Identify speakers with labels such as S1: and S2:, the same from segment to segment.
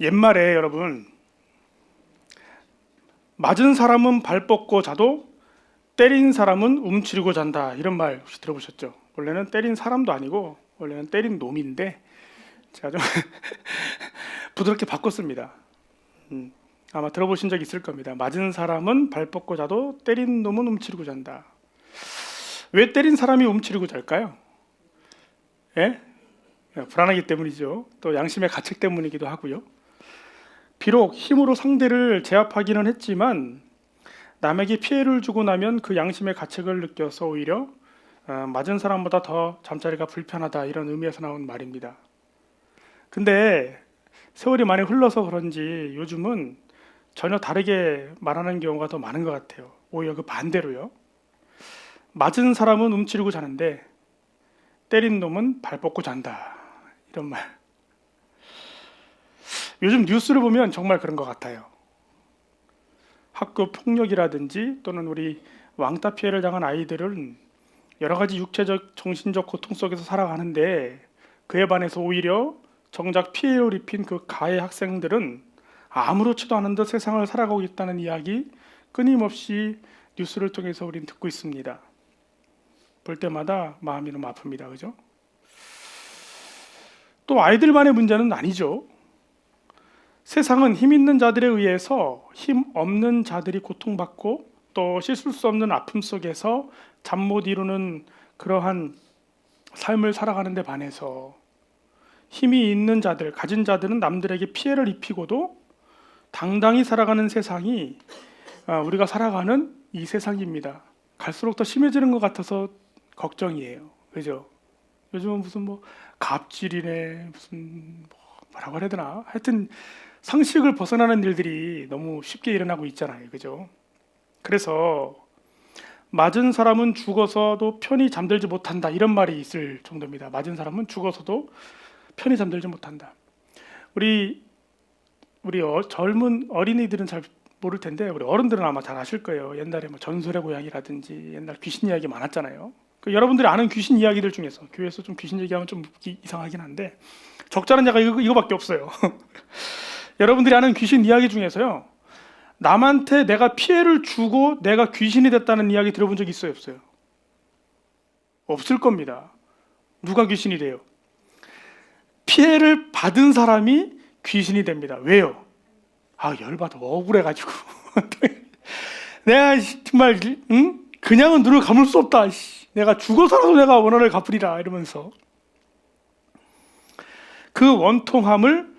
S1: 옛말에 여러분, 맞은 사람은 발 뻗고 자도 때린 사람은 움츠리고 잔다, 이런 말 혹시 들어보셨죠? 원래는 때린 사람도 아니고 원래는 때린 놈인데 제가 좀 부드럽게 바꿨습니다. 아마 들어보신 적 있을 겁니다. 맞은 사람은 발 뻗고 자도 때린 놈은 움츠리고 잔다. 왜 때린 사람이 움츠리고 잘까요? 예? 불안하기 때문이죠. 또 양심의 가책 때문이기도 하고요. 비록 힘으로 상대를 제압하기는 했지만 남에게 피해를 주고 나면 그 양심의 가책을 느껴서 오히려 맞은 사람보다 더 잠자리가 불편하다, 이런 의미에서 나온 말입니다. 근데 세월이 많이 흘러서 그런지 요즘은 전혀 다르게 말하는 경우가 더 많은 것 같아요. 오히려 그 반대로요. 맞은 사람은 움츠리고 자는데 때린 놈은 발 뻗고 잔다, 이런 말. 요즘 뉴스를 보면 정말 그런 것 같아요. 학교 폭력이라든지 또는 우리 왕따 피해를 당한 아이들은 여러 가지 육체적, 정신적 고통 속에서 살아가는데 그에 반해서 오히려 정작 피해를 입힌 그 가해 학생들은 아무렇지도 않은 듯 세상을 살아가고 있다는 이야기 끊임없이 뉴스를 통해서 우린 듣고 있습니다. 볼 때마다 마음이 너무 아픕니다. 그죠? 또 아이들만의 문제는 아니죠. 세상은 힘 있는 자들에 의해서 힘 없는 자들이 고통받고 또 씻을 수 없는 아픔 속에서 잠 못 이루는 그러한 삶을 살아가는 데 반해서 힘이 있는 자들, 가진 자들은 남들에게 피해를 입히고도 당당히 살아가는 세상이 우리가 살아가는 이 세상입니다. 갈수록 더 심해지는 것 같아서 걱정이에요. 그죠? 요즘은 무슨 갑질이네, 무슨 뭐라고 해야 되나? 하여튼 상식을 벗어나는 일들이 너무 쉽게 일어나고 있잖아요. 그죠? 그래서 맞은 사람은 죽어서도 편히 잠들지 못한다, 이런 말이 있을 정도입니다. 맞은 사람은 죽어서도 편히 잠들지 못한다. 우리 젊은 어린이들은 잘 모를 텐데 우리 어른들은 아마 잘 아실 거예요. 옛날에 전설의 고양이라든지 옛날 귀신 이야기 많았잖아요. 여러분들이 아는 귀신 이야기들 중에서, 교회에서 좀 귀신 얘기하면 좀 이상하긴 한데 적절한 예가 이거밖에 없어요. 여러분들이 아는 귀신 이야기 중에서요, 남한테 내가 피해를 주고 내가 귀신이 됐다는 이야기 들어본 적 있어요, 없어요? 없을 겁니다. 누가 귀신이 돼요? 피해를 받은 사람이 귀신이 됩니다. 왜요? 열받아, 억울해가지고. 내가 정말 그냥은 눈을 감을 수 없다. 내가 죽어서라도 내가 원한을 갚으리라, 이러면서 그 원통함을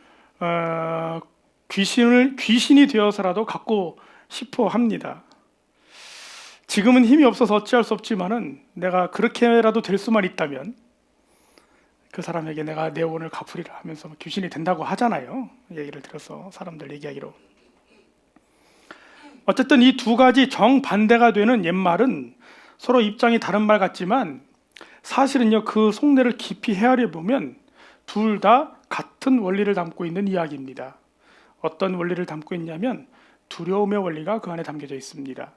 S1: 귀신이 되어서라도 갖고 싶어 합니다. 지금은 힘이 없어서 어찌할 수 없지만은 내가 그렇게라도 될 수만 있다면 그 사람에게 내가 내 원을 갚으리라 하면서 귀신이 된다고 하잖아요. 얘기를 들어서 사람들 얘기하기로. 어쨌든 이 두 가지 정반대가 되는 옛말은 서로 입장이 다른 말 같지만 사실은요, 그 속내를 깊이 헤아려 보면 둘 다 같은 원리를 담고 있는 이야기입니다. 어떤 원리를 담고 있냐면 두려움의 원리가 그 안에 담겨져 있습니다.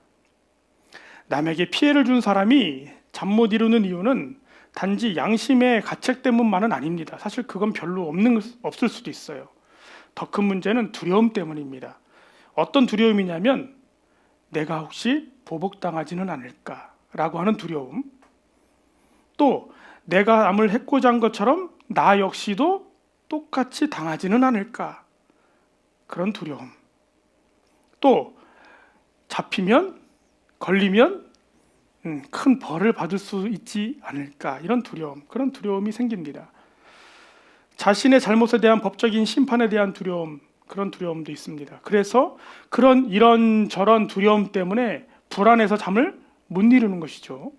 S1: 남에게 피해를 준 사람이 잠 못 이루는 이유는 단지 양심의 가책 때문만은 아닙니다. 사실 그건 별로 없을 수도 있어요. 더 큰 문제는 두려움 때문입니다. 어떤 두려움이냐면 내가 혹시 보복당하지는 않을까라고 하는 두려움, 또 내가 남을 해코지 한 것처럼 나 역시도 똑같이 당하지는 않을까, 그런 두려움, 또 잡히면, 걸리면 큰 벌을 받을 수 있지 않을까, 이런 두려움, 그런 두려움이 생깁니다. 자신의 잘못에 대한 법적인 심판에 대한 두려움, 그런 두려움도 있습니다. 그래서 이런저런 두려움 때문에 불안해서 잠을 못 이루는 것이죠.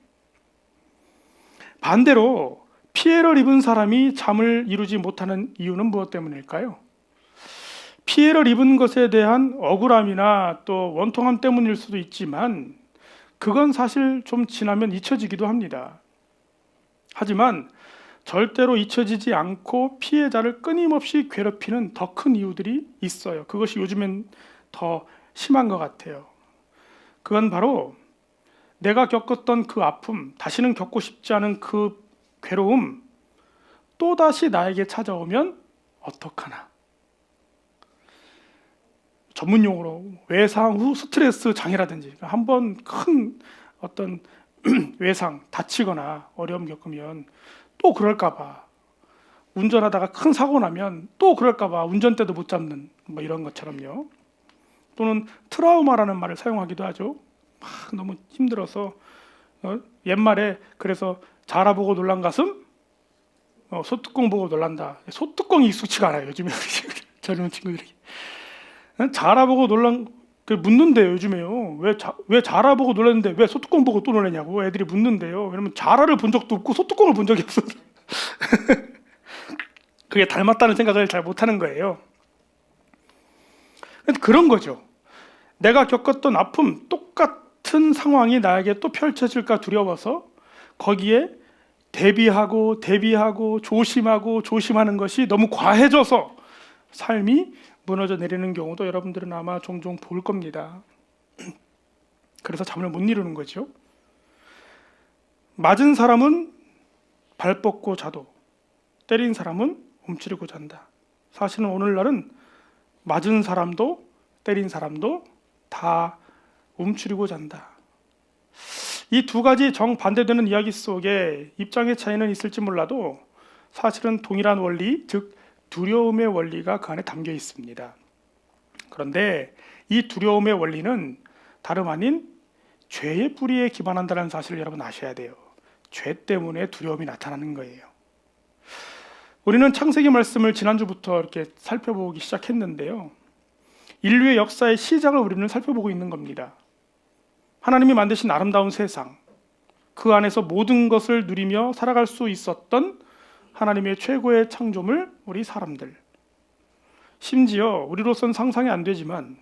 S1: 반대로 피해를 입은 사람이 잠을 이루지 못하는 이유는 무엇 때문일까요? 피해를 입은 것에 대한 억울함이나 또 원통함 때문일 수도 있지만 그건 사실 좀 지나면 잊혀지기도 합니다. 하지만 절대로 잊혀지지 않고 피해자를 끊임없이 괴롭히는 더 큰 이유들이 있어요. 그것이 요즘엔 더 심한 것 같아요. 그건 바로 내가 겪었던 그 아픔, 다시는 겪고 싶지 않은 그 괴로움, 또다시 나에게 찾아오면 어떡하나. 전문 용어로 외상 후 스트레스 장애라든지, 한번 큰 어떤 외상, 다치거나 어려움 겪으면 또 그럴까봐, 운전하다가 큰 사고 나면 또 그럴까봐 운전대도 못 잡는 뭐 이런 것처럼요. 또는 트라우마라는 말을 사용하기도 하죠. 막 너무 힘들어서 옛말에 그래서 자라보고 놀란 가슴, 소뚜껑 보고 놀란다. 소뚜껑이 익숙치가 않아요 요즘에 젊은 친구들이. 자라보고 놀란 묻는데요 요즘에요. 왜 자라보고 놀랐는데 왜 소뚜껑 보고 또 놀랐냐고 애들이 묻는데요. 왜냐면 자라를 본 적도 없고 소뚜껑을 본 적이 없어서 그게 닮았다는 생각을 잘 못하는 거예요. 그런 거죠. 내가 겪었던 아픔, 똑같은 상황이 나에게 또 펼쳐질까 두려워서 거기에 대비하고 조심하는 것이 너무 과해져서 삶이 무너져 내리는 경우도 여러분들은 아마 종종 볼 겁니다. 그래서 잠을 못 이루는 거죠. 맞은 사람은 발 뻗고 자도 때린 사람은 움츠리고 잔다. 사실은 오늘날은 맞은 사람도 때린 사람도 다 움츠리고 잔다. 이 두 가지 정반대되는 이야기 속에 입장의 차이는 있을지 몰라도 사실은 동일한 원리, 즉 두려움의 원리가 그 안에 담겨 있습니다. 그런데 이 두려움의 원리는 다름 아닌 죄의 뿌리에 기반한다는 사실을 여러분 아셔야 돼요. 죄 때문에 두려움이 나타나는 거예요. 우리는 창세기 말씀을 지난주부터 이렇게 살펴보기 시작했는데요. 인류의 역사의 시작을 우리는 살펴보고 있는 겁니다. 하나님이 만드신 아름다운 세상, 그 안에서 모든 것을 누리며 살아갈 수 있었던 하나님의 최고의 창조물, 우리 사람들. 심지어 우리로선 상상이 안 되지만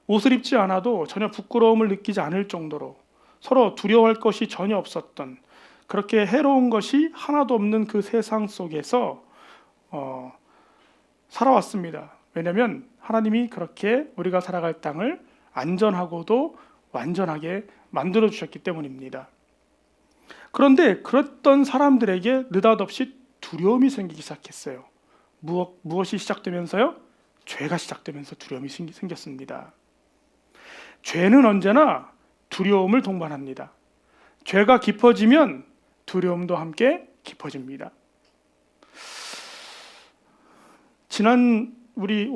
S1: 옷을 입지 않아도 전혀 부끄러움을 느끼지 않을 정도로 서로 두려워할 것이 전혀 없었던, 그렇게 해로운 것이 하나도 없는 그 세상 속에서 살아왔습니다. 왜냐하면 하나님이 그렇게 우리가 살아갈 땅을 안전하고도 완전하게 만들어 주셨기 때문입니다. 그런데 그랬던 사람들에게 느닷없이 두려움이 생기기 시작했어요. 무엇이 시작되면서요? 죄가 시작되면서 두려움이 생겼습니다. 죄는 언제나 두려움을 동반합니다. 죄가 깊어지면 두려움도 함께 깊어집니다. 우리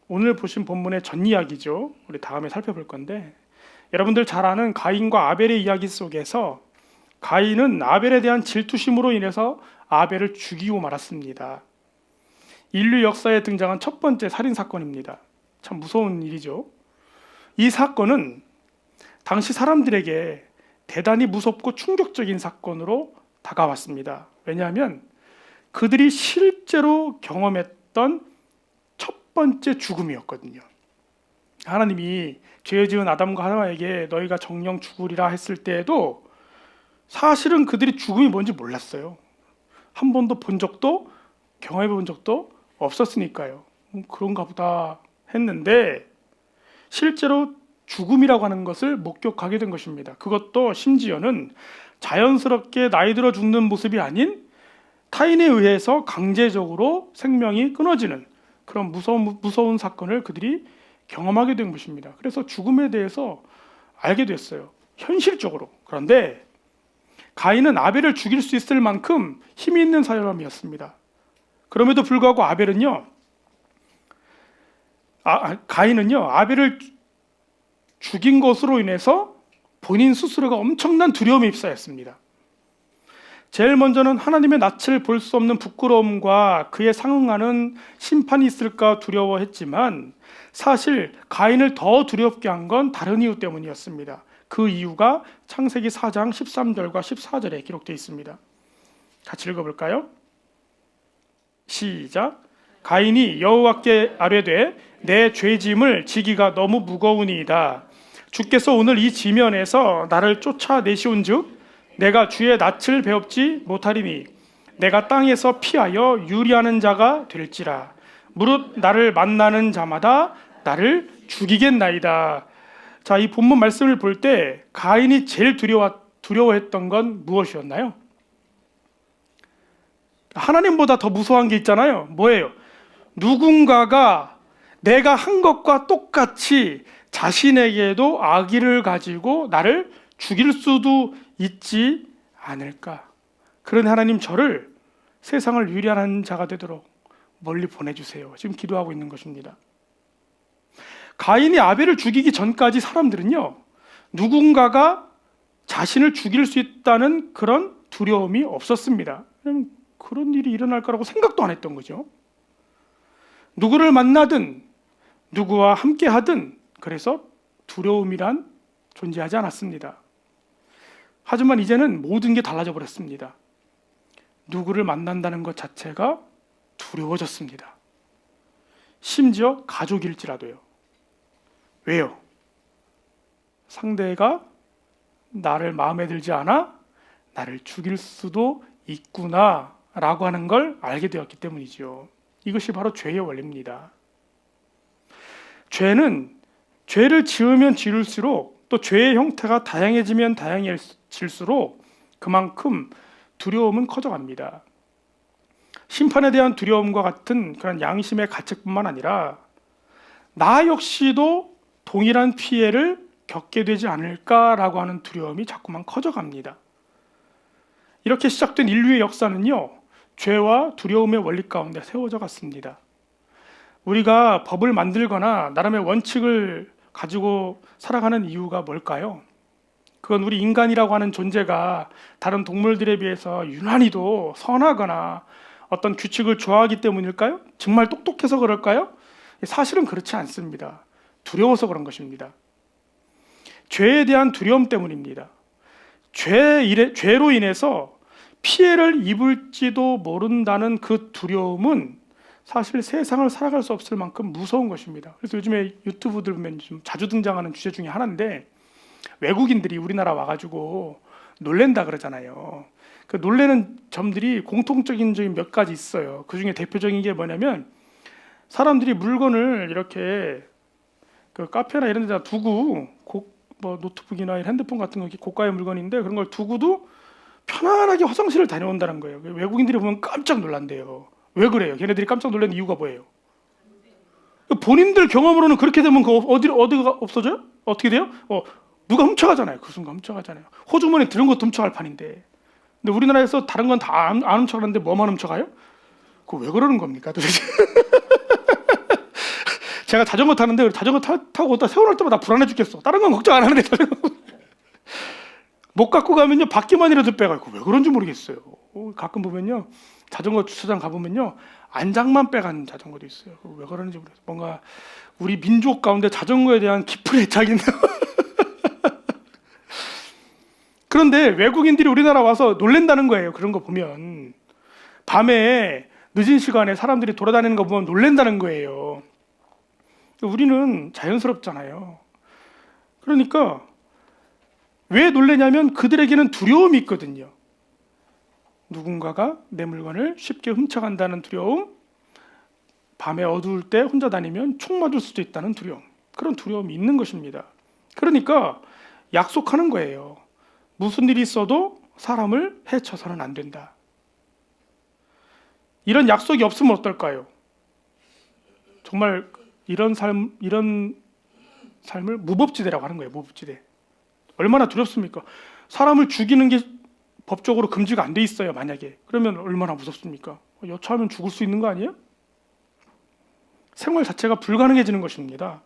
S1: 오늘 보신 본문의 전 이야기죠. 우리 다음에 살펴볼 건데, 여러분들 잘 아는 가인과 아벨의 이야기 속에서 가인은 아벨에 대한 질투심으로 인해서 아벨을 죽이고 말았습니다. 인류 역사에 등장한 첫 번째 살인 사건입니다. 참 무서운 일이죠. 이 사건은 당시 사람들에게 대단히 무섭고 충격적인 사건으로 다가왔습니다. 왜냐하면 그들이 실제로 경험했던 첫 번째 죽음이었거든요. 하나님이 죄 지은 아담과 하와에게 너희가 정령 죽으리라 했을 때에도 사실은 그들이 죽음이 뭔지 몰랐어요. 한 번도 본 적도 경험해 본 적도 없었으니까요. 그런가 보다 했는데 실제로 죽음이라고 하는 것을 목격하게 된 것입니다. 그것도 심지어는 자연스럽게 나이 들어 죽는 모습이 아닌 타인에 의해서 강제적으로 생명이 끊어지는 그런 무서운 사건을 그들이 경험하게 된 것입니다. 그래서 죽음에 대해서 알게 됐어요. 현실적으로. 그런데 가인은 아벨을 죽일 수 있을 만큼 힘이 있는 사람이었습니다. 그럼에도 불구하고 가인은요 아벨을 죽인 것으로 인해서 본인 스스로가 엄청난 두려움에 휩싸였습니다. 제일 먼저는 하나님의 낯을 볼 수 없는 부끄러움과 그에 상응하는 심판이 있을까 두려워했지만 사실 가인을 더 두렵게 한 건 다른 이유 때문이었습니다. 그 이유가 창세기 4장 13절과 14절에 기록되어 있습니다. 같이 읽어볼까요? 시작. 가인이 여호와께 아뢰되 내 죄짐을 지기가 너무 무거우니이다. 주께서 오늘 이 지면에서 나를 쫓아내시온즉 내가 주의 낯을 배웁지 못하리니 내가 땅에서 피하여 유리하는 자가 될지라. 무릇 나를 만나는 자마다 나를 죽이겠나이다. 자, 이 본문 말씀을 볼 때 가인이 제일 두려워했던 건 무엇이었나요? 하나님보다 더 무서워한 게 있잖아요. 뭐예요? 누군가가 내가 한 것과 똑같이 자신에게도 악의를 가지고 나를 죽일 수도 있지 않을까. 그런 하나님, 저를 세상을 유리한 자가 되도록 멀리 보내주세요. 지금 기도하고 있는 것입니다. 가인이 아벨을 죽이기 전까지 사람들은요, 누군가가 자신을 죽일 수 있다는 그런 두려움이 없었습니다. 그런 일이 일어날 거라고 생각도 안 했던 거죠. 누구를 만나든 누구와 함께 하든 그래서 두려움이란 존재하지 않았습니다. 하지만 이제는 모든 게 달라져 버렸습니다. 누구를 만난다는 것 자체가 두려워졌습니다. 심지어 가족일지라도요. 왜요? 상대가 나를 마음에 들지 않아 나를 죽일 수도 있구나 라고 하는 걸 알게 되었기 때문이죠. 이것이 바로 죄의 원리입니다. 죄는 죄를 지으면 지을수록, 또 죄의 형태가 다양해지면 다양해질수록 그만큼 두려움은 커져갑니다. 심판에 대한 두려움과 같은 그런 양심의 가책뿐만 아니라 나 역시도 동일한 피해를 겪게 되지 않을까라고 하는 두려움이 자꾸만 커져갑니다. 이렇게 시작된 인류의 역사는요, 죄와 두려움의 원리 가운데 세워져 갔습니다. 우리가 법을 만들거나 나름의 원칙을 가지고 살아가는 이유가 뭘까요? 그건 우리 인간이라고 하는 존재가 다른 동물들에 비해서 유난히도 선하거나 어떤 규칙을 좋아하기 때문일까요? 정말 똑똑해서 그럴까요? 사실은 그렇지 않습니다. 두려워서 그런 것입니다. 죄에 대한 두려움 때문입니다. 죄로 인해서 피해를 입을지도 모른다는 그 두려움은 사실 세상을 살아갈 수 없을 만큼 무서운 것입니다. 그래서 요즘에 유튜브들 보면 좀 자주 등장하는 주제 중에 하나인데, 외국인들이 우리나라 와가지고 놀랜다 그러잖아요. 그 놀래는 점들이 공통적인 점이 몇 가지 있어요. 그 중에 대표적인 게 뭐냐면, 사람들이 물건을 이렇게 그 카페나 이런 데다 두고, 뭐 노트북이나 핸드폰 같은 거 고가의 물건인데 그런 걸 두고도 편안하게 화장실을 다녀온다는 거예요. 외국인들이 보면 깜짝 놀란대요. 왜 그래요? 걔네들이 깜짝 놀란 이유가 뭐예요? 본인들 경험으로는 그렇게 되면 어디가 없어져요? 어떻게 돼요? 누가 훔쳐가잖아요. 그 순간 훔쳐가잖아요. 호주머니 들은 것도 훔쳐갈 판인데. 근데 우리나라에서 다른 건 다 안 훔쳐가는데 뭐만 훔쳐가요? 그거 왜 그러는 겁니까 도대체? 제가 자전거 타는데 자전거 타고 걷다 세워놓을 때마다 불안해 죽겠어. 다른 건 걱정 안 하는데 못 갖고 가면요, 바퀴만이라도 빼가고. 왜 그런지 모르겠어요. 가끔 보면요, 자전거 주차장 가보면요, 안장만 빼간 자전거도 있어요. 왜 그러는지 모르겠어요. 뭔가 우리 민족 가운데 자전거에 대한 깊은 애착이 있네요. 그런데 외국인들이 우리나라 와서 놀랜다는 거예요. 그런 거 보면 밤에 늦은 시간에 사람들이 돌아다니는 거 보면 놀랜다는 거예요. 우리는 자연스럽잖아요. 그러니까 왜 놀래냐면 그들에게는 두려움이 있거든요. 누군가가 내 물건을 쉽게 훔쳐간다는 두려움, 밤에 어두울 때 혼자 다니면 총 맞을 수도 있다는 두려움, 그런 두려움이 있는 것입니다. 그러니까 약속하는 거예요. 무슨 일이 있어도 사람을 해쳐서는 안 된다. 이런 약속이 없으면 어떨까요? 정말 이런 삶을 무법지대라고 하는 거예요. 무법지대. 얼마나 두렵습니까? 사람을 죽이는 게 법적으로 금지가 안 돼 있어요. 만약에. 그러면 얼마나 무섭습니까? 여차하면 죽을 수 있는 거 아니에요? 생활 자체가 불가능해지는 것입니다.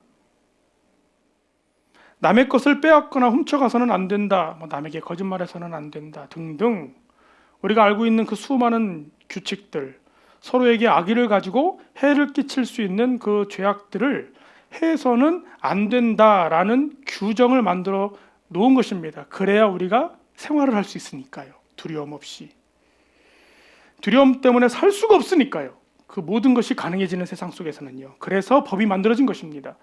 S1: 남의 것을 빼앗거나 훔쳐가서는 안 된다, 남에게 거짓말해서는 안 된다 등등, 우리가 알고 있는 그 수많은 규칙들, 서로에게 악의를 가지고 해를 끼칠 수 있는 그 죄악들을 해서는 안 된다라는 규정을 만들어 놓은 것입니다. 그래야 우리가 생활을 할 수 있으니까요. 두려움 없이. 두려움 때문에 살 수가 없으니까요. 그 모든 것이 가능해지는 세상 속에서는요. 그래서 법이 만들어진 것입니다.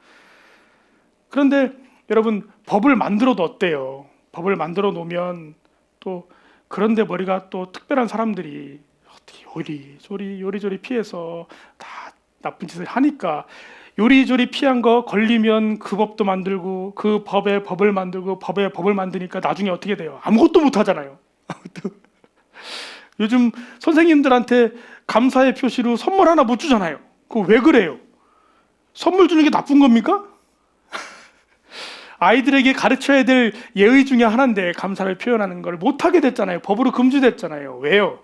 S1: 그런데 여러분, 법을 만들어도 어때요? 법을 만들어 놓으면 또 그런데 머리가 또 특별한 사람들이 요리조리 피해서 다 나쁜 짓을 하니까 요리조리 피한 거 걸리면 그 법도 만들고 그 법에 법을 만들고 법에 법을 만드니까 나중에 어떻게 돼요? 아무것도 못 하잖아요. 요즘 선생님들한테 감사의 표시로 선물 하나 못 주잖아요. 그거 왜 그래요? 선물 주는 게 나쁜 겁니까? 아이들에게 가르쳐야 될 예의 중에 하나인데 감사를 표현하는 걸 못하게 됐잖아요. 법으로 금지됐잖아요. 왜요?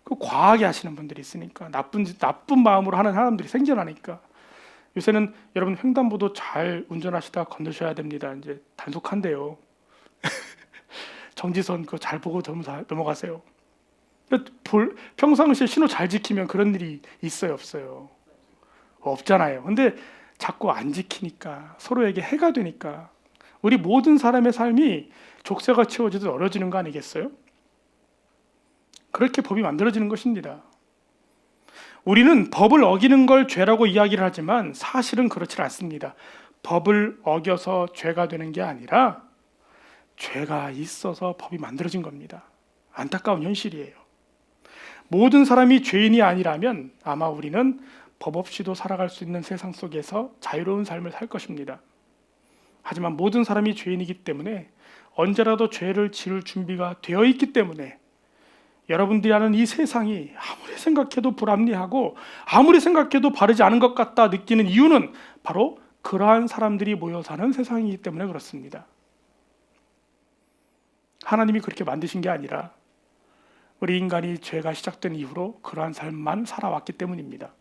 S1: 그 과하게 하시는 분들이 있으니까, 나쁜 마음으로 하는 사람들이 생겨나니까. 요새는 여러분 횡단보도 잘 운전하시다가 건너셔야 됩니다. 이제 단속한대요. 정지선 그거 잘 보고 넘어가세요. 평상시에 신호 잘 지키면 그런 일이 있어요, 없어요? 없잖아요. 근데 자꾸 안 지키니까, 서로에게 해가 되니까 우리 모든 사람의 삶이 족쇄가 채워지듯 어려지는 거 아니겠어요? 그렇게 법이 만들어지는 것입니다. 우리는 법을 어기는 걸 죄라고 이야기를 하지만 사실은 그렇지 않습니다. 법을 어겨서 죄가 되는 게 아니라 죄가 있어서 법이 만들어진 겁니다. 안타까운 현실이에요. 모든 사람이 죄인이 아니라면 아마 우리는 법 없이도 살아갈 수 있는 세상 속에서 자유로운 삶을 살 것입니다. 하지만 모든 사람이 죄인이기 때문에 언제라도 죄를 지을 준비가 되어 있기 때문에 여러분들이 아는 이 세상이 아무리 생각해도 불합리하고 아무리 생각해도 바르지 않은 것 같다 느끼는 이유는 바로 그러한 사람들이 모여 사는 세상이기 때문에 그렇습니다. 하나님이 그렇게 만드신 게 아니라 우리 인간이 죄가 시작된 이후로 그러한 삶만 살아왔기 때문입니다.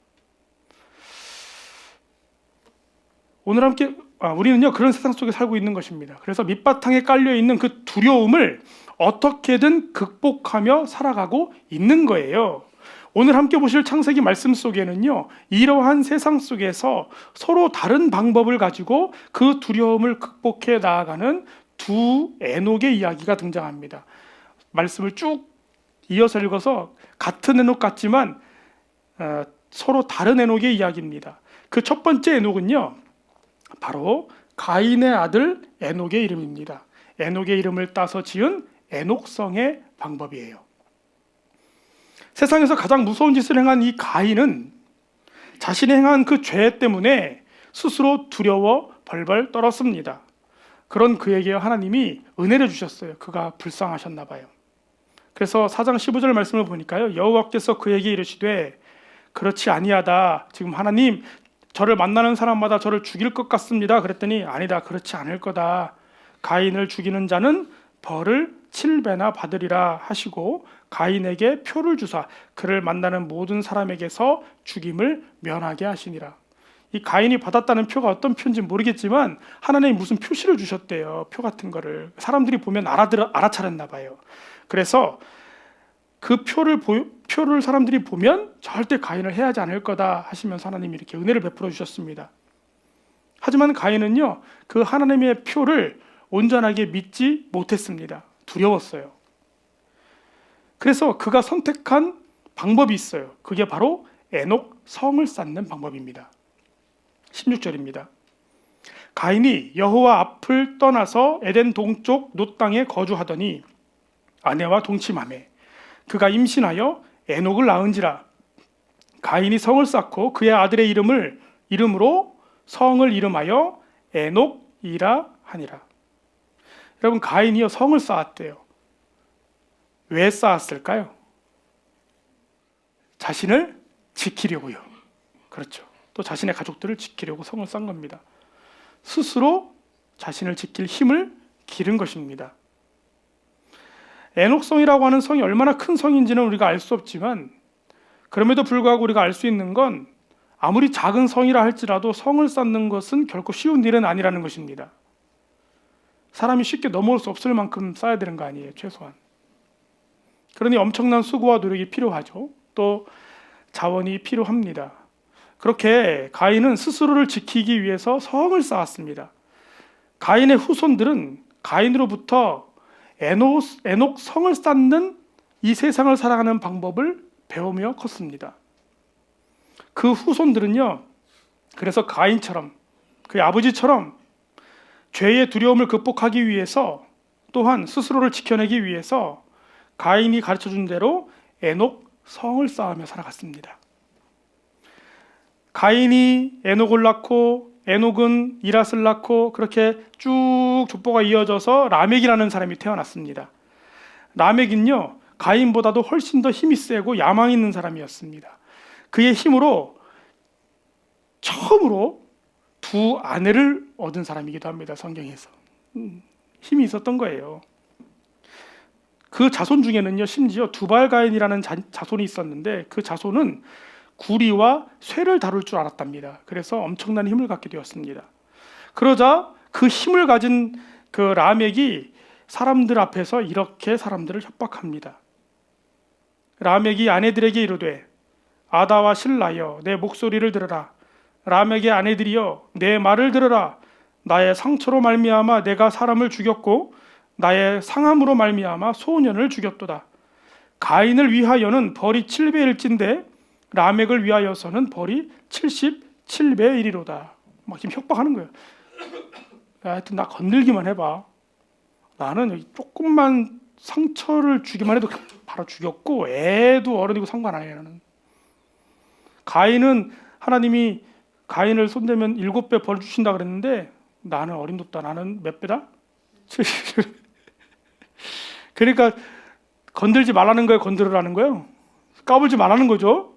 S1: 오늘 함께 우리는요 그런 세상 속에 살고 있는 것입니다. 그래서 밑바탕에 깔려 있는 그 두려움을 어떻게든 극복하며 살아가고 있는 거예요. 오늘 함께 보실 창세기 말씀 속에는요 이러한 세상 속에서 서로 다른 방법을 가지고 그 두려움을 극복해 나아가는 두 에녹의 이야기가 등장합니다. 말씀을 쭉 이어서 읽어서 같은 에녹 같지만 서로 다른 에녹의 이야기입니다. 그 첫 번째 에녹은요 바로 가인의 아들 에녹의 이름입니다. 에녹의 이름을 따서 지은 에녹성의 방법이에요. 세상에서 가장 무서운 짓을 행한 이 가인은 자신이 행한 그 죄 때문에 스스로 두려워 벌벌 떨었습니다. 그런 그에게 하나님이 은혜를 주셨어요. 그가 불쌍하셨나 봐요. 그래서 4장 15절 말씀을 보니까요 여호와께서 그에게 이르시되 그렇지 아니하다. 지금 하나님 저를 만나는 사람마다 저를 죽일 것 같습니다. 그랬더니 아니다. 그렇지 않을 거다. 가인을 죽이는 자는 벌을 7배나 받으리라 하시고 가인에게 표를 주사 그를 만나는 모든 사람에게서 죽임을 면하게 하시니라. 이 가인이 받았다는 표가 어떤 표인지 모르겠지만 하나님이 무슨 표시를 주셨대요. 표 같은 거를 사람들이 보면 알아차렸나 봐요. 그래서 그 표를 사람들이 보면 절대 가인을 해하지 않을 거다 하시면서 하나님이 이렇게 은혜를 베풀어 주셨습니다. 하지만 가인은요 그 하나님의 표를 온전하게 믿지 못했습니다. 두려웠어요. 그래서 그가 선택한 방법이 있어요. 그게 바로 에녹 성을 쌓는 방법입니다. 16절입니다. 가인이 여호와 앞을 떠나서 에덴 동쪽 놋 땅에 거주하더니 아내와 동침하매 그가 임신하여 에녹을 낳은지라. 가인이 성을 쌓고 그의 아들의 이름으로 성을 이름하여 에녹이라 하니라. 여러분 가인이요 성을 쌓았대요. 왜 쌓았을까요? 자신을 지키려고요. 그렇죠. 또 자신의 가족들을 지키려고 성을 쌓은 겁니다. 스스로 자신을 지킬 힘을 기른 것입니다. 에녹성이라고 하는 성이 얼마나 큰 성인지는 우리가 알 수 없지만 그럼에도 불구하고 우리가 알 수 있는 건 아무리 작은 성이라 할지라도 성을 쌓는 것은 결코 쉬운 일은 아니라는 것입니다. 사람이 쉽게 넘어올 수 없을 만큼 쌓아야 되는 거 아니에요, 최소한. 그러니 엄청난 수고와 노력이 필요하죠. 또 자원이 필요합니다. 그렇게 가인은 스스로를 지키기 위해서 성을 쌓았습니다. 가인의 후손들은 가인으로부터 에녹 성을 쌓는 이 세상을 살아가는 방법을 배우며 컸습니다. 그 후손들은요 그래서 가인처럼 그의 아버지처럼 죄의 두려움을 극복하기 위해서 또한 스스로를 지켜내기 위해서 가인이 가르쳐준 대로 에녹 성을 쌓으며 살아갔습니다. 가인이 에녹을 낳고 에녹은 이랏을 낳고 그렇게 쭉 족보가 이어져서 라멕이라는 사람이 태어났습니다. 라멕은요 가인보다도 훨씬 더 힘이 세고 야망 있는 사람이었습니다. 그의 힘으로 처음으로 두 아내를 얻은 사람이기도 합니다. 성경에서. 힘이 있었던 거예요. 그 자손 중에는요, 심지어 두발가인이라는 자손이 있었는데 그 자손은 구리와 쇠를 다룰 줄 알았답니다. 그래서 엄청난 힘을 갖게 되었습니다. 그러자 그 힘을 가진 그 라멕이 사람들 앞에서 이렇게 사람들을 협박합니다. 라멕이 아내들에게 이르되 아다와 실라여 내 목소리를 들으라. 라멕의 아내들이여 내 말을 들으라. 나의 상처로 말미암아 내가 사람을 죽였고 나의 상함으로 말미암아 소년을 죽였도다. 가인을 위하여는 벌이 7배일진데 라멕을 위하여서는 벌이 77배이리로다. 막 지금 협박하는 거예요. 하여튼 나 건들기만 해봐. 나는 여기 조금만 상처를 주기만 해도 바로 죽였고 애도 어른이고 상관 안 해요. 나는. 가인은 하나님이 가인을 손대면 7배 벌 주신다 그랬는데 나는 어림도 없다. 나는 몇 배다? 70. 그러니까 건들지 말라는 거예요? 건드리라는 거예요? 까불지 말라는 거죠?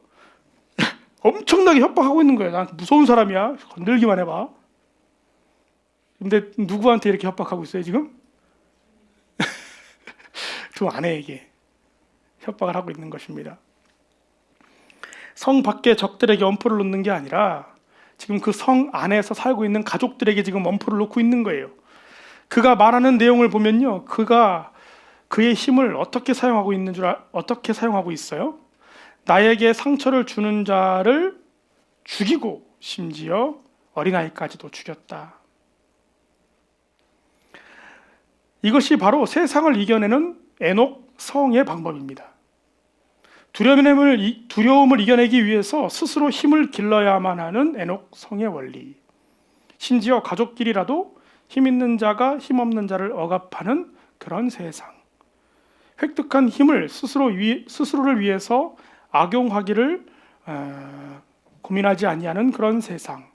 S1: 엄청나게 협박하고 있는 거예요. 난 무서운 사람이야. 건들기만 해봐. 근데 누구한테 이렇게 협박하고 있어요 지금? 두 아내에게 협박을 하고 있는 것입니다. 성 밖에 적들에게 엄포를 놓는 게 아니라 지금 그 성 안에서 살고 있는 가족들에게 지금 엄포를 놓고 있는 거예요. 그가 말하는 내용을 보면요, 그가 그의 힘을 어떻게 사용하고 어떻게 사용하고 있어요? 나에게 상처를 주는 자를 죽이고 심지어 어린아이까지도 죽였다. 이것이 바로 세상을 이겨내는 에녹 성의 방법입니다. 두려움을 이겨내기 위해서 스스로 힘을 길러야만 하는 에녹 성의 원리. 심지어 가족끼리라도 힘 있는 자가 힘 없는 자를 억압하는 그런 세상. 획득한 힘을 스스로를 위해서 악용하기를 고민하지 아니하는 그런 세상.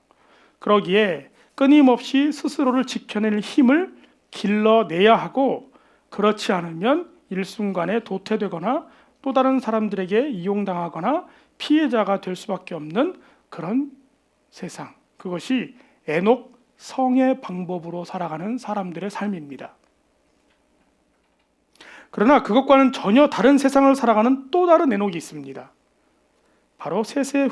S1: 그러기에 끊임없이 스스로를 지켜낼 힘을 길러내야 하고 그렇지 않으면 일순간에 도태되거나 또 다른 사람들에게 이용당하거나 피해자가 될 수밖에 없는 그런 세상. 그것이 에녹 성의 방법으로 살아가는 사람들의 삶입니다. 그러나 그것과는 전혀 다른 세상을 살아가는 또 다른 에녹이 있습니다. 바로 셋의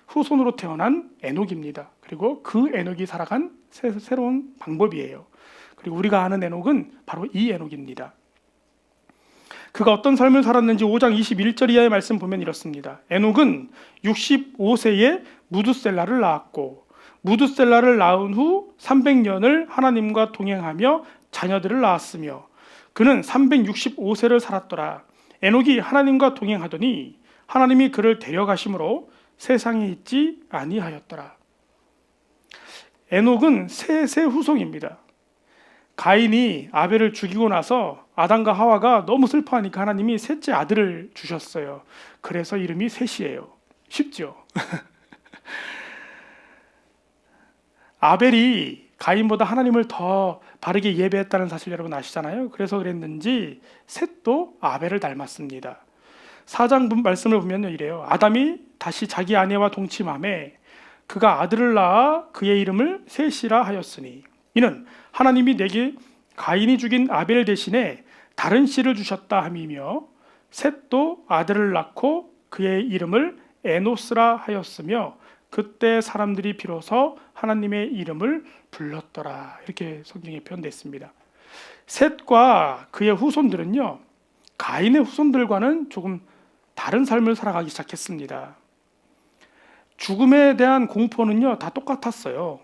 S1: 후손으로 태어난 에녹입니다. 그리고 그 에녹이 살아간 새로운 방법이에요. 그리고 우리가 아는 에녹은 바로 이 에녹입니다. 그가 어떤 삶을 살았는지 5장 21절 이하의 말씀 보면 이렇습니다. 에녹은 65세에 무두셀라를 낳았고 무두셀라를 낳은 후 300년을 하나님과 동행하며 자녀들을 낳았으며 그는 365세를 살았더라. 에녹이 하나님과 동행하더니 하나님이 그를 데려가심으로 세상에 있지 아니하였더라. 에녹은 셋의 후손입니다. 가인이 아벨을 죽이고 나서 아담과 하와가 너무 슬퍼하니까 하나님이 셋째 아들을 주셨어요. 그래서 이름이 셋이에요. 쉽죠? 아벨이 가인보다 하나님을 더 바르게 예배했다는 사실 여러분 아시잖아요. 그래서 그랬는지 셋도 아벨을 닮았습니다. 4장 말씀을 보면 이래요. 아담이 다시 자기 아내와 동침하매 그가 아들을 낳아 그의 이름을 셋이라 하였으니 이는 하나님이 내게 가인이 죽인 아벨 대신에 다른 씨를 주셨다 함이며 셋도 아들을 낳고 그의 이름을 에노스라 하였으며 그때 사람들이 비로소 하나님의 이름을 불렀더라. 이렇게 성경에 표현됐습니다. 셋과 그의 후손들은요, 가인의 후손들과는 조금 다른 삶을 살아가기 시작했습니다. 죽음에 대한 공포는요 다 똑같았어요.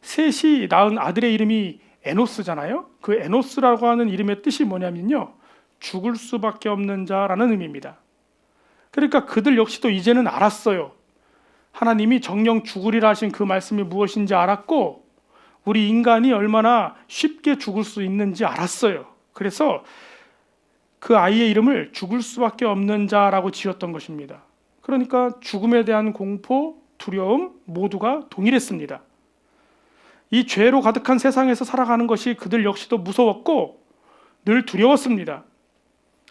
S1: 셋이 낳은 아들의 이름이 에노스잖아요. 그 에노스라고 하는 이름의 뜻이 뭐냐면요, 죽을 수밖에 없는 자라는 의미입니다. 그러니까 그들 역시도 이제는 알았어요. 하나님이 정령 죽으리라 하신 그 말씀이 무엇인지 알았고 우리 인간이 얼마나 쉽게 죽을 수 있는지 알았어요. 그래서 그 아이의 이름을 죽을 수밖에 없는 자라고 지었던 것입니다. 그러니까 죽음에 대한 공포, 두려움 모두가 동일했습니다. 이 죄로 가득한 세상에서 살아가는 것이 그들 역시도 무서웠고 늘 두려웠습니다.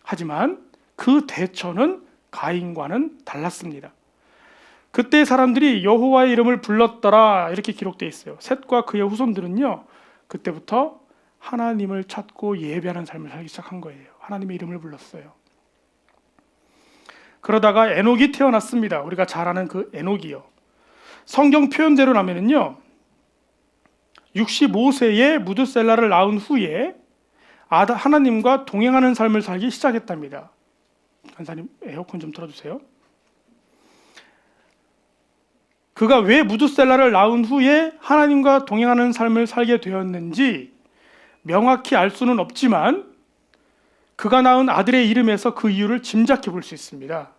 S1: 하지만 그 대처는 가인과는 달랐습니다. 그때 사람들이 여호와의 이름을 불렀더라 이렇게 기록되어 있어요. 셋과 그의 후손들은요, 그때부터 하나님을 찾고 예배하는 삶을 살기 시작한 거예요. 하나님의 이름을 불렀어요. 그러다가 에녹이 태어났습니다. 우리가 잘 아는 그 에녹이요. 성경 표현대로라면은요, 65세에 무드셀라를 낳은 후에 하나님과 동행하는 삶을 살기 시작했답니다. 간사님 에어컨 좀 틀어주세요. 그가 왜 무드셀라를 낳은 후에 하나님과 동행하는 삶을 살게 되었는지 명확히 알 수는 없지만 그가 낳은 아들의 이름에서 그 이유를 짐작해 볼 수 있습니다.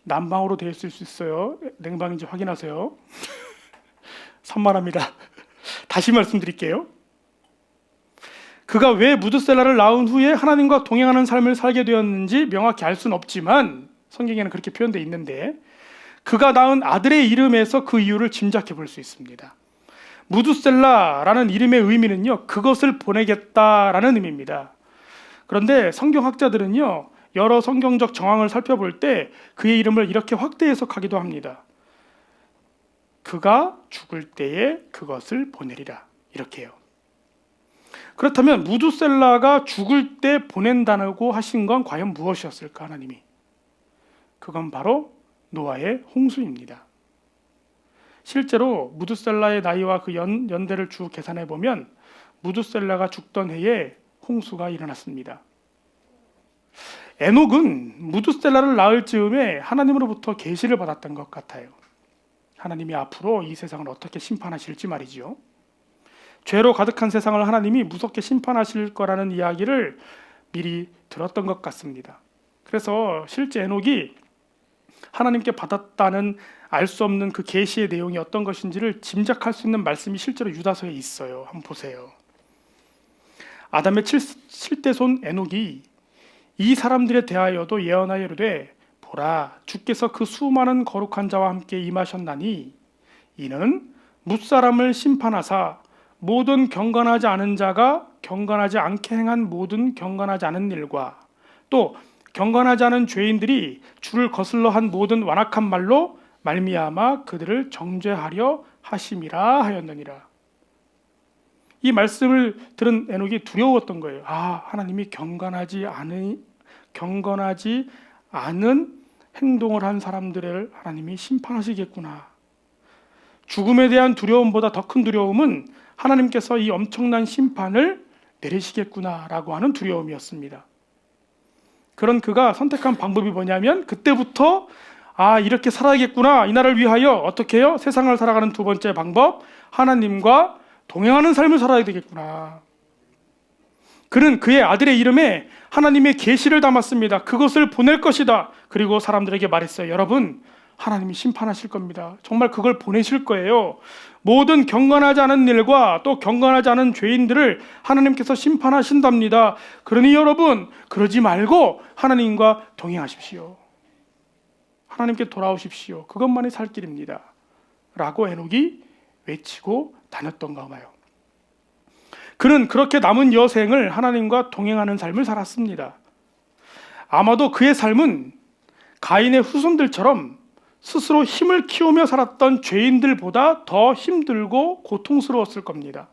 S1: 난방으로 되어 있을 수 있어요. 냉방인지 확인하세요. 산만합니다. 다시 말씀드릴게요. 그가 왜 무드셀라를 낳은 후에 하나님과 동행하는 삶을 살게 되었는지 명확히 알 수는 없지만 성경에는 그렇게 표현되어 있는데 그가 낳은 아들의 이름에서 그 이유를 짐작해 볼 수 있습니다. 무드셀라라는 이름의 의미는요, 그것을 보내겠다라는 의미입니다. 그런데 성경학자들은요, 여러 성경적 정황을 살펴볼 때 그의 이름을 이렇게 확대 해석하기도 합니다. 그가 죽을 때에 그것을 보내리라, 이렇게 해요. 그렇다면 무드셀라가 죽을 때 보낸다고 하신 건 과연 무엇이었을까, 하나님이? 그건 바로 노아의 홍수입니다. 실제로 무드셀라의 나이와 그 연대를 쭉 계산해 보면 무드셀라가 죽던 해에 홍수가 일어났습니다. 에녹은 무드셀라를 낳을 즈음에 하나님으로부터 계시를 받았던 것 같아요. 하나님이 앞으로 이 세상을 어떻게 심판하실지 말이죠. 죄로 가득한 세상을 하나님이 무섭게 심판하실 거라는 이야기를 미리 들었던 것 같습니다. 그래서 실제 에녹이 하나님께 받았다는 알 수 없는 그 계시의 내용이 어떤 것인지를 짐작할 수 있는 말씀이 실제로 유다서에 있어요. 한번 보세요. 아담의 7대손 에녹이 이 사람들에 대하여도 예언하여 이르되 보라, 주께서 그 수많은 거룩한 자와 함께 임하셨나니 이는 뭇사람을 심판하사 모든 경건하지 않은 자가 경건하지 않게 행한 모든 경건하지 않은 일과 또 경건하지 않은 죄인들이 주를 거슬러 한 모든 완악한 말로 말미암아 그들을 정죄하려 하심이라 하였느니라. 이 말씀을 들은 에녹이 두려웠던 거예요. 하나님이 경건하지 않은 행동을 한 사람들을 하나님이 심판하시겠구나. 죽음에 대한 두려움보다 더 큰 두려움은 하나님께서 이 엄청난 심판을 내리시겠구나라고 하는 두려움이었습니다. 그런 그가 선택한 방법이 뭐냐면 그때부터 이렇게 살아야겠구나. 이 나라를 위하여 어떻게 해요? 세상을 살아가는 두 번째 방법, 하나님과 동행하는 삶을 살아야 되겠구나. 그는 그의 아들의 이름에 하나님의 계시를 담았습니다. 그것을 보낼 것이다. 그리고 사람들에게 말했어요. 여러분, 하나님이 심판하실 겁니다. 정말 그걸 보내실 거예요. 모든 경건하지 않은 일과 또 경건하지 않은 죄인들을 하나님께서 심판하신답니다. 그러니 여러분, 그러지 말고 하나님과 동행하십시오. 하나님께 돌아오십시오. 그것만이 살 길입니다. 라고 에녹이 외치고 다녔던가 봐요. 그는 그렇게 남은 여생을 하나님과 동행하는 삶을 살았습니다. 아마도 그의 삶은 가인의 후손들처럼 스스로 힘을 키우며 살았던 죄인들보다 더 힘들고 고통스러웠을 겁니다.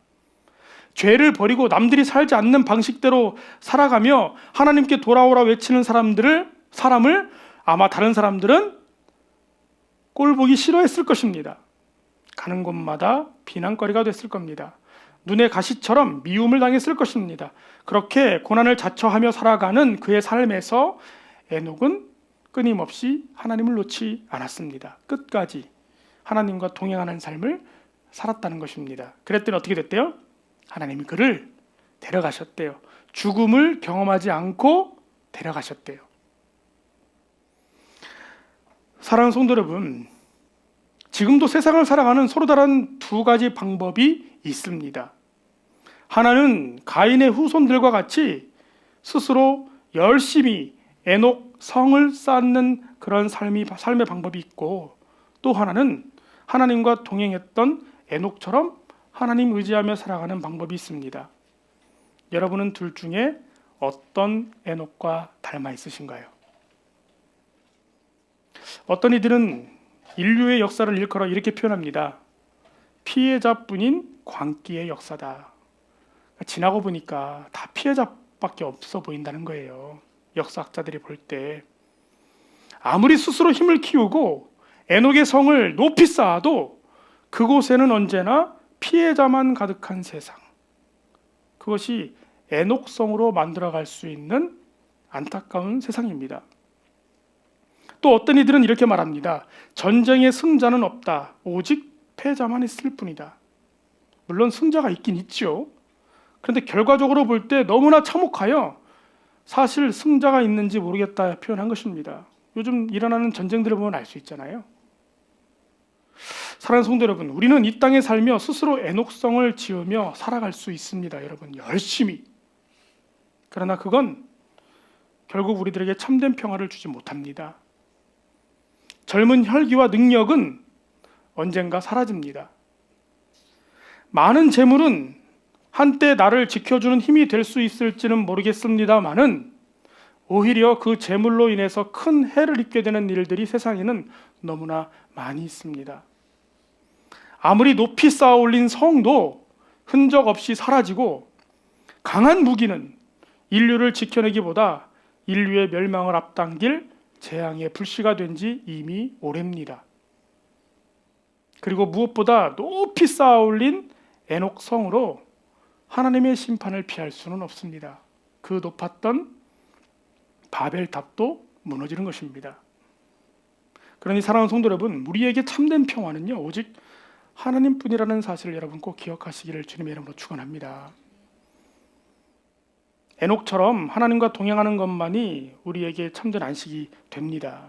S1: 죄를 버리고 남들이 살지 않는 방식대로 살아가며 하나님께 돌아오라 외치는 사람을 아마 다른 사람들은 꼴보기 싫어했을 것입니다. 가는 곳마다 비난거리가 됐을 겁니다. 눈의 가시처럼 미움을 당했을 것입니다. 그렇게 고난을 자처하며 살아가는 그의 삶에서 에녹은 끊임없이 하나님을 놓지 않았습니다. 끝까지 하나님과 동행하는 삶을 살았다는 것입니다. 그랬더니 어떻게 됐대요? 하나님이 그를 데려가셨대요. 죽음을 경험하지 않고 데려가셨대요. 사랑하는 성도 여러분, 지금도 세상을 살아가는 서로 다른 두 가지 방법이 있습니다. 하나는 가인의 후손들과 같이 스스로 열심히 에녹 성을 쌓는 그런 삶의 방법이 있고, 또 하나는 하나님과 동행했던 에녹처럼 하나님 의지하며 살아가는 방법이 있습니다. 여러분은 둘 중에 어떤 에녹과 닮아 있으신가요? 어떤 이들은 인류의 역사를 일컬어 이렇게 표현합니다. 피해자뿐인 광기의 역사다. 지나고 보니까 다 피해자밖에 없어 보인다는 거예요. 역사학자들이 볼 때. 아무리 스스로 힘을 키우고 에녹의 성을 높이 쌓아도 그곳에는 언제나 피해자만 가득한 세상. 그것이 에녹성으로 만들어갈 수 있는 안타까운 세상입니다. 또 어떤 이들은 이렇게 말합니다. 전쟁의 승자는 없다. 오직 패자만 있을 뿐이다. 물론 승자가 있긴 있죠. 그런데 결과적으로 볼 때 너무나 참혹하여 사실 승자가 있는지 모르겠다 표현한 것입니다. 요즘 일어나는 전쟁들을 보면 알 수 있잖아요. 사랑하는 성도 여러분, 우리는 이 땅에 살며 스스로 에녹성을 지으며 살아갈 수 있습니다. 여러분, 열심히. 그러나 그건 결국 우리들에게 참된 평화를 주지 못합니다. 젊은 혈기와 능력은 언젠가 사라집니다. 많은 재물은 한때 나를 지켜주는 힘이 될 수 있을지는 모르겠습니다만은 오히려 그 재물로 인해서 큰 해를 입게 되는 일들이 세상에는 너무나 많이 있습니다. 아무리 높이 쌓아 올린 성도 흔적 없이 사라지고 강한 무기는 인류를 지켜내기보다 인류의 멸망을 앞당길 재앙의 불씨가 된 지 이미 오래입니다. 그리고 무엇보다 높이 쌓아 올린 에녹성으로 하나님의 심판을 피할 수는 없습니다. 그 높았던 바벨탑도 무너지는 것입니다. 그러니 사랑하는 성도 여러분, 우리에게 참된 평화는요 오직 하나님뿐이라는 사실을 여러분 꼭 기억하시기를 주님의 이름으로 축원합니다. 에녹처럼 하나님과 동행하는 것만이 우리에게 참된 안식이 됩니다.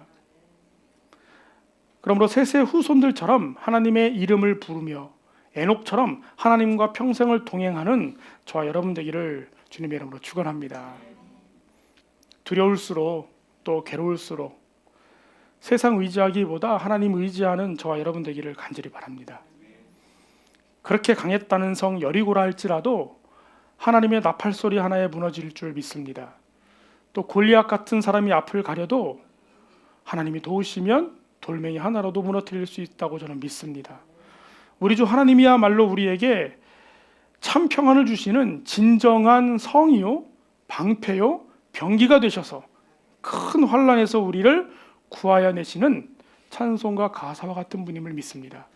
S1: 그러므로 셋의 후손들처럼 하나님의 이름을 부르며 에녹처럼 하나님과 평생을 동행하는 저와 여러분 되기를 주님의 이름으로 축원합니다. 두려울수록 또 괴로울수록 세상 의지하기보다 하나님 의지하는 저와 여러분 되기를 간절히 바랍니다. 그렇게 강했다는 성 여리고라 할지라도 하나님의 나팔소리 하나에 무너질 줄 믿습니다. 또 골리앗 같은 사람이 앞을 가려도 하나님이 도우시면 돌멩이 하나로도 무너뜨릴 수 있다고 저는 믿습니다. 우리 주 하나님이야말로 우리에게 참 평안을 주시는 진정한 성이요 방패요 병기가 되셔서 큰 환난에서 우리를 구하여 내시는 찬송과 가사와 같은 분임을 믿습니다.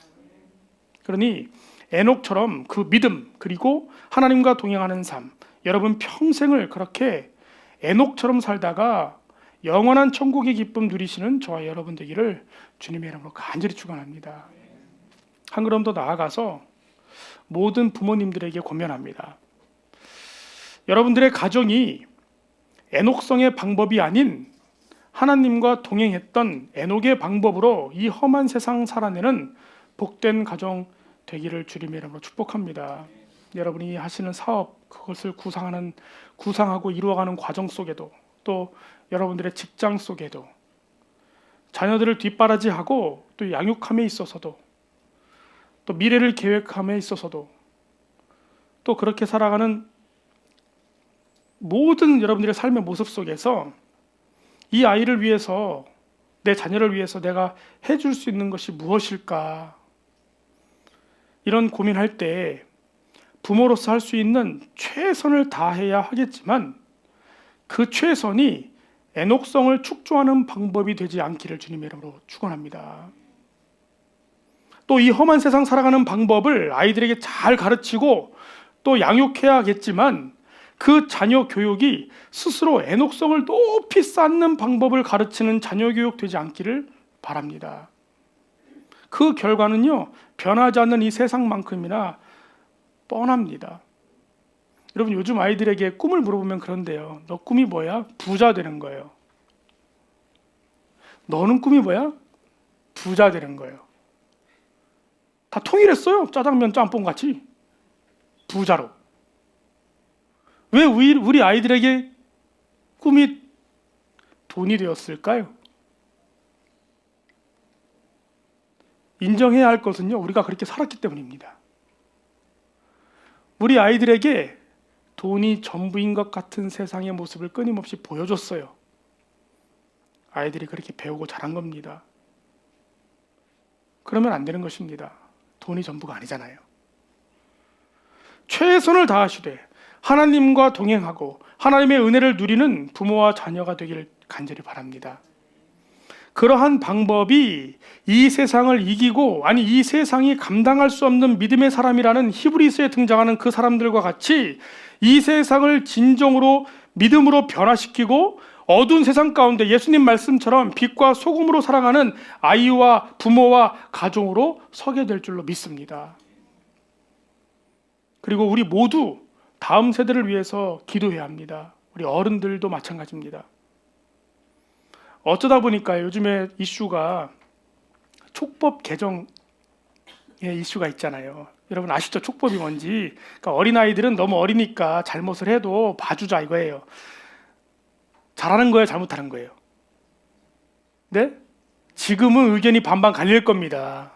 S1: 그러니 에녹처럼 그 믿음 그리고 하나님과 동행하는 삶, 여러분 평생을 그렇게 에녹처럼 살다가 영원한 천국의 기쁨 누리시는 저와 여러분 되기를 주님의 이름으로 간절히 축원합니다. 한 걸음 더 나아가서 모든 부모님들에게 권면합니다. 여러분들의 가정이 에녹성의 방법이 아닌 하나님과 동행했던 에녹의 방법으로 이 험한 세상 살아내는 복된 가정 되기를 주님의 이름으로 축복합니다. 여러분이 하시는 사업, 그것을 구상하고 이루어가는 과정 속에도 또 여러분들의 직장 속에도 자녀들을 뒷바라지하고 또 양육함에 있어서도 또 미래를 계획함에 있어서도 또 그렇게 살아가는 모든 여러분들의 삶의 모습 속에서 이 아이를 위해서 내 자녀를 위해서 내가 해줄 수 있는 것이 무엇일까? 이런 고민할 때 부모로서 할 수 있는 최선을 다해야 하겠지만 그 최선이 에녹성을 축조하는 방법이 되지 않기를 주님의 이름으로 축원합니다. 또 이 험한 세상 살아가는 방법을 아이들에게 잘 가르치고 또 양육해야겠지만 그 자녀 교육이 스스로 에녹성을 높이 쌓는 방법을 가르치는 자녀 교육 되지 않기를 바랍니다. 그 결과는요 변하지 않는 이 세상만큼이나 뻔합니다. 여러분 요즘 아이들에게 꿈을 물어보면 그런데요. 너 꿈이 뭐야? 부자 되는 거예요. 너는 꿈이 뭐야? 부자 되는 거예요. 다 통일했어요. 짜장면 짬뽕 같이 부자로. 왜 우리 아이들에게 꿈이 돈이 되었을까요? 인정해야 할 것은요 우리가 그렇게 살았기 때문입니다. 우리 아이들에게 돈이 전부인 것 같은 세상의 모습을 끊임없이 보여줬어요. 아이들이 그렇게 배우고 자란 겁니다. 그러면 안 되는 것입니다. 돈이 전부가 아니잖아요. 최선을 다하시되 하나님과 동행하고 하나님의 은혜를 누리는 부모와 자녀가 되기를 간절히 바랍니다. 그러한 방법이 이 세상을 이기고, 아니 이 세상이 감당할 수 없는 믿음의 사람이라는 히브리서에 등장하는 그 사람들과 같이 이 세상을 진정으로 믿음으로 변화시키고 어두운 세상 가운데 예수님 말씀처럼 빛과 소금으로 살아가는 아이와 부모와 가정으로 서게 될 줄로 믿습니다. 그리고 우리 모두 다음 세대를 위해서 기도해야 합니다. 우리 어른들도 마찬가지입니다. 어쩌다 보니까 요즘에 이슈가 촉법 개정의 이슈가 있잖아요. 여러분 아시죠? 촉법이 뭔지. 그러니까 어린아이들은 너무 어리니까 잘못을 해도 봐주자 이거예요. 잘하는 거예요? 잘못하는 거예요? 네? 지금은 의견이 반반 갈릴 겁니다.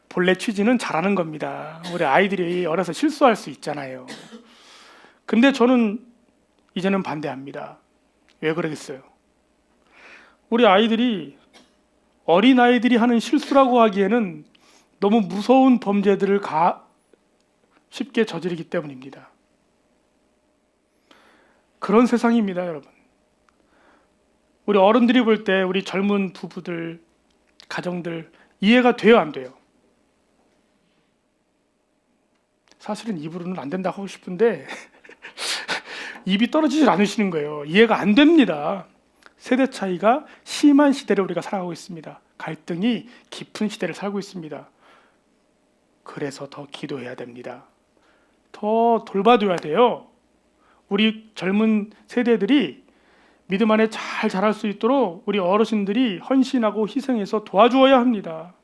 S1: 본래 취지는 잘하는 겁니다. 우리 아이들이 어려서 실수할 수 있잖아요. 근데 저는 이제는 반대합니다. 왜 그러겠어요? 우리 아이들이 어린아이들이 하는 실수라고 하기에는 너무 무서운 범죄들을 쉽게 저지르기 때문입니다. 그런 세상입니다, 여러분. 우리 어른들이 볼 때 우리 젊은 부부들, 가정들 이해가 돼요, 안 돼요? 사실은 입으로는 안 된다고 하고 싶은데 입이 떨어지질 않으시는 거예요. 이해가 안 됩니다. 세대 차이가 심한 시대를 우리가 살아가고 있습니다. 갈등이 깊은 시대를 살고 있습니다. 그래서 더 기도해야 됩니다. 더 돌봐줘야 돼요. 우리 젊은 세대들이 믿음 안에 잘 자랄 수 있도록 우리 어르신들이 헌신하고 희생해서 도와주어야 합니다.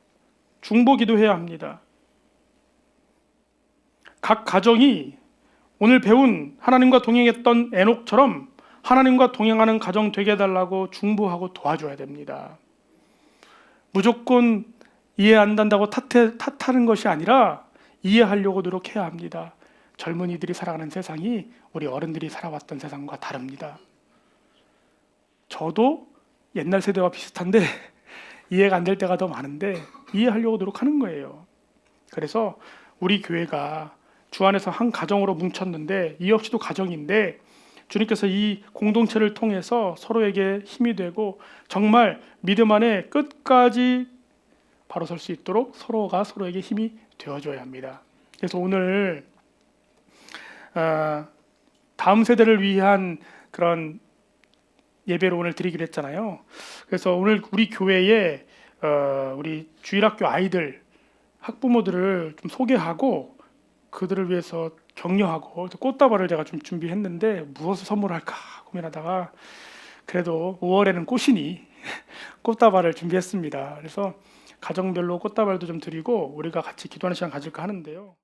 S1: 중보 기도해야 합니다. 각 가정이 오늘 배운 하나님과 동행했던 에녹처럼 하나님과 동행하는 가정 되게 해달라고 중보하고 도와줘야 됩니다. 무조건 이해 안 된다고 탓하는 것이 아니라 이해하려고 노력해야 합니다. 젊은이들이 살아가는 세상이 우리 어른들이 살아왔던 세상과 다릅니다. 저도 옛날 세대와 비슷한데 이해가 안 될 때가 더 많은데 이해하려고 노력하는 거예요. 그래서 우리 교회가 주 안에서 한 가정으로 뭉쳤는데 이 역시도 가정인데 주님께서 이 공동체를 통해서 서로에게 힘이 되고 정말 믿음 안에 끝까지 바로 설 수 있도록 서로가 서로에게 힘이 되어줘야 합니다. 그래서 오늘 다음 세대를 위한 그런 예배를 오늘 드리기로 했잖아요. 그래서 오늘 우리 교회에 우리 주일학교 아이들, 학부모들을 좀 소개하고 그들을 위해서 격려하고 꽃다발을 제가 좀 준비했는데 무엇을 선물할까 고민하다가 그래도 5월에는 꽃이니 꽃다발을 준비했습니다. 그래서 가정별로 꽃다발도 좀 드리고 우리가 같이 기도하는 시간 가질까 하는데요.